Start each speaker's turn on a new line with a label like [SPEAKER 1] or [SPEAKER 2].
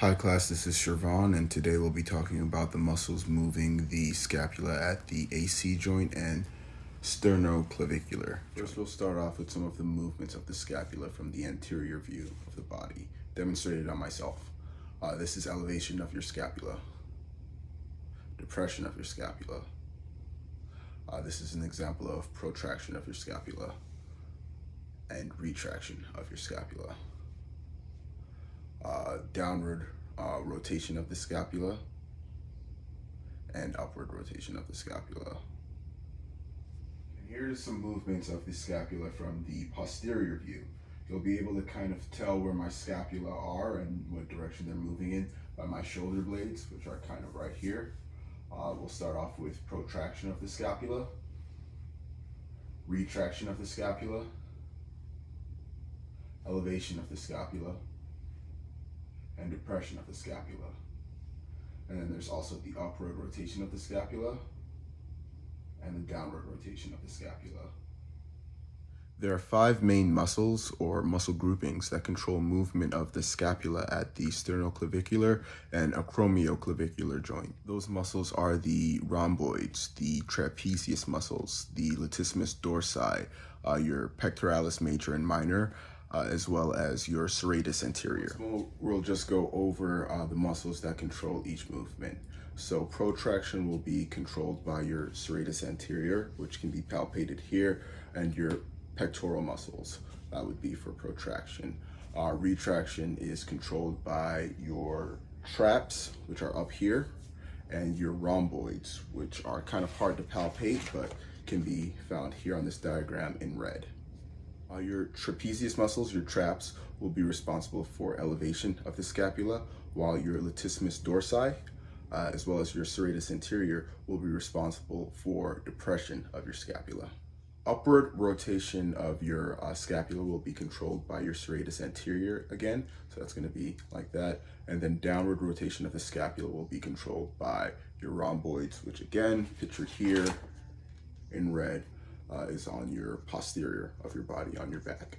[SPEAKER 1] Hi class, this is Shervon, and today we'll be talking about the muscles moving the scapula at the AC joint and sternoclavicular. First, we'll start off with some of the movements of the scapula from the anterior view of the body, demonstrated on myself. This is elevation of your scapula, depression of your scapula. This is an example of protraction of your scapula and retraction of your scapula. Downward rotation of the scapula and upward rotation of the scapula. And here are some movements of the scapula from the posterior view. You'll be able to kind of tell where my scapula are and what direction they're moving in by my shoulder blades, which are kind of right here. We'll start off with protraction of the scapula, retraction of the scapula, elevation of the scapula, and depression of the scapula. And then there's also the upward rotation of the scapula and the downward rotation of the scapula. There are 5 main muscles or muscle groupings that control movement of the scapula at the sternoclavicular and acromioclavicular joint. Those muscles are the rhomboids, the trapezius muscles, the latissimus dorsi, your pectoralis major and minor, as well as your serratus anterior. We'll just go over the muscles that control each movement. So protraction will be controlled by your serratus anterior, which can be palpated here, and your pectoral muscles. That would be for protraction. Retraction is controlled by your traps, which are up here, and your rhomboids, which are kind of hard to palpate, but can be found here on this diagram in red. Your trapezius muscles, your traps, will be responsible for elevation of the scapula, while your latissimus dorsi, as well as your serratus anterior, will be responsible for depression of your scapula. Upward rotation of your scapula will be controlled by your serratus anterior again, so that's going to be like that. And then downward rotation of the scapula will be controlled by your rhomboids, which again, pictured here in red, is on your posterior of your body, on your back.